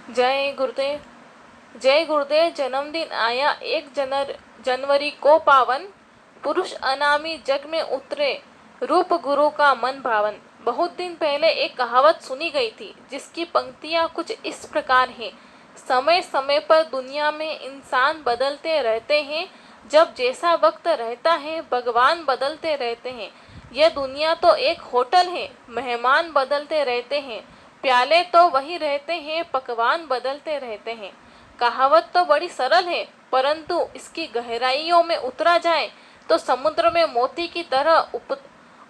जय गुरुदेव। जय गुरुदेव। जन्मदिन आया 1 जनवरी को पावन, पुरुष अनामी जग में उतरे, रूप गुरु का मन भावन। बहुत दिन पहले एक कहावत सुनी गई थी जिसकी पंक्तियां कुछ इस प्रकार हैं। समय समय पर दुनिया में इंसान बदलते रहते हैं, जब जैसा वक्त रहता है भगवान बदलते रहते हैं। यह दुनिया तो एक होटल है, मेहमान बदलते रहते हैं, प्याले तो वही रहते हैं, पकवान बदलते रहते हैं। कहावत तो बड़ी सरल है, परंतु इसकी गहराइयों में उतरा जाए तो समुद्र में मोती की तरह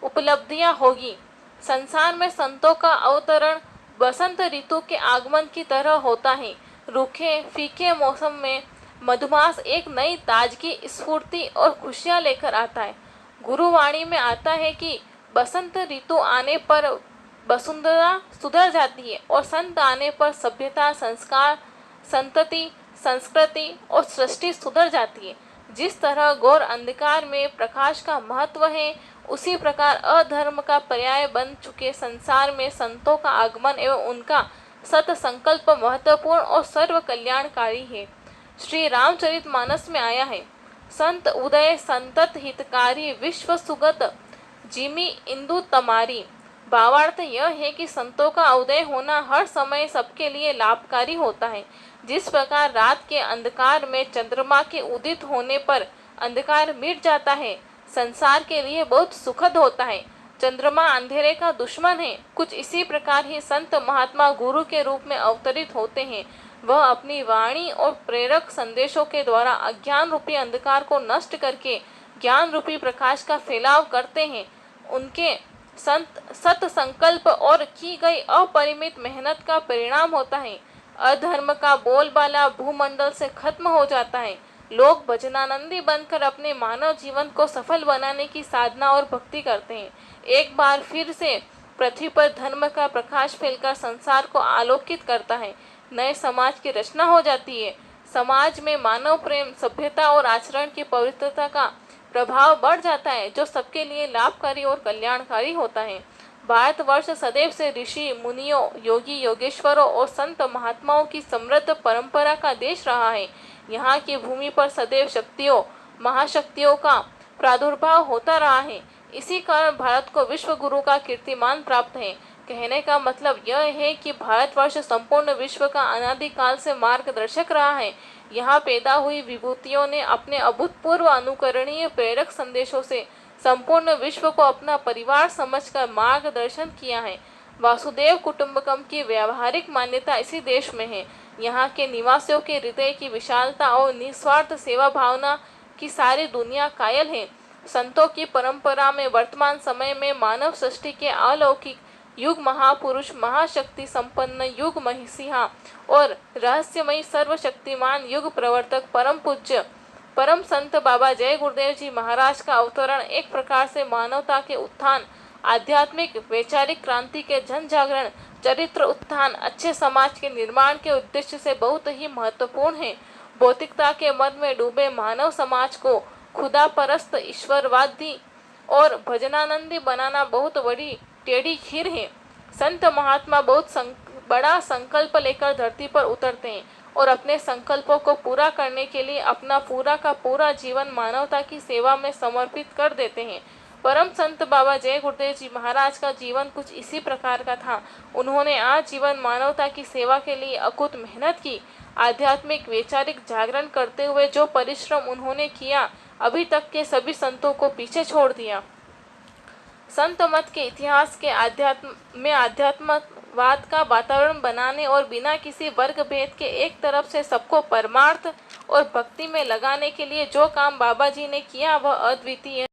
उपलब्धियां होगी। संसार में संतों का अवतरण बसंत ऋतु के आगमन की तरह होता है। रूखे फीके मौसम में मधुमास एक नई ताजगी, स्फूर्ति और खुशियां लेकर आता है। गुरुवाणी में आता है कि बसंत ऋतु आने पर वसुंधरा सुधर जाती है और संत आने पर सभ्यता, संस्कार, संतति, संस्कृति और सृष्टि सुधर जाती है। जिस तरह घोर अंधकार में प्रकाश का महत्व है, उसी प्रकार अधर्म का पर्याय बन चुके संसार में संतों का आगमन एवं उनका सत संकल्प महत्वपूर्ण और सर्व कल्याणकारी है। श्री रामचरितमानस में आया है, संत उदय संतत हितकारी, विश्व सुगत जिमी इंदु तमारी। भावार्थ यह है कि संतों का उदय होना हर समय सबके लिए लाभकारी होता है। जिस प्रकार रात के अंधकार में चंद्रमा के उदित होने पर अंधकार मिट जाता है, संसार के लिए बहुत सुखद होता है। चंद्रमा अंधेरे का दुश्मन है। कुछ इसी प्रकार ही संत महात्मा गुरु के रूप में अवतरित होते हैं। वह अपनी वाणी और प्रेरक संदेशों के द्वारा अज्ञान रूपी अंधकार को नष्ट करके ज्ञान रूपी प्रकाश का फैलाव करते हैं। उनके सत संकल्प और की गई अपरिमित मेहनत का परिणाम होता है। अधर्म का बोलबाला भूमंडल से खत्म हो जाता है। लोग भजनानंदी बनकर अपने मानव जीवन को सफल बनाने की साधना और भक्ति करते हैं। एक बार फिर से पृथ्वी पर धर्म का प्रकाश फैलकर संसार को आलोकित करता है। नए समाज की रचना हो जाती है। समाज में मानव प्रेम, सभ्यता और आचरण की पवित्रता का प्रभाव बढ़ जाता है, जो सबके लिए लाभकारी और कल्याणकारी होता है। भारतवर्ष सदैव से ऋषि मुनियों, योगी योगेश्वरों और संत महात्माओं की समृद्ध परंपरा का देश रहा है। यहाँ की भूमि पर सदैव शक्तियों, महाशक्तियों का प्रादुर्भाव होता रहा है। इसी कारण भारत को विश्व गुरु का कीर्तिमान प्राप्त है। कहने का मतलब यह है कि भारतवर्ष संपूर्ण विश्व का अनादिकाल से मार्गदर्शक रहा है। यहाँ पैदा हुई विभूतियों ने अपने अभूतपूर्व अनुकरणीय प्रेरक संदेशों से संपूर्ण विश्व को अपना परिवार समझकर मार्गदर्शन किया है। वासुदेव कुटुंबकम की व्यावहारिक मान्यता इसी देश में है। यहाँ के निवासियों के हृदय की विशालता और निस्वार्थ सेवा भावना की सारी दुनिया कायल है। संतों की परंपरा में वर्तमान समय में मानव सृष्टि के अलौकिक युग महापुरुष, महाशक्ति संपन्न युग महिषिहा और रहस्यमयी सर्वशक्तिमान युग प्रवर्तक परम पूज्य परम संत बाबा जय गुरुदेव जी महाराज का अवतरण एक प्रकार से मानवता के उत्थान, आध्यात्मिक वैचारिक क्रांति के जन जागरण, चरित्र उत्थान, अच्छे समाज के निर्माण के उद्देश्य से बहुत ही महत्वपूर्ण है। भौतिकता के मद में डूबे मानव समाज को खुदा परस्त, ईश्वरवादी और भजनानंदी बनाना बहुत बड़ी टेढ़ी खीर है। संत महात्मा बहुत बड़ा संकल्प लेकर धरती पर उतरते हैं और अपने संकल्पों को पूरा करने के लिए अपना पूरा का पूरा जीवन मानवता की सेवा में समर्पित कर देते हैं। परम संत बाबा जय गुरुदेव जी महाराज का जीवन कुछ इसी प्रकार का था। उन्होंने आजीवन मानवता की सेवा के लिए अकुत मेहनत की। आध्यात्मिक वैचारिक जागरण करते हुए जो परिश्रम उन्होंने किया, अभी तक के सभी संतों को पीछे छोड़ दिया। संत मत के इतिहास के आध्यात्मवाद का वातावरण बनाने और बिना किसी वर्ग भेद के एक तरफ से सबको परमार्थ और भक्ति में लगाने के लिए जो काम बाबा जी ने किया वह अद्वितीय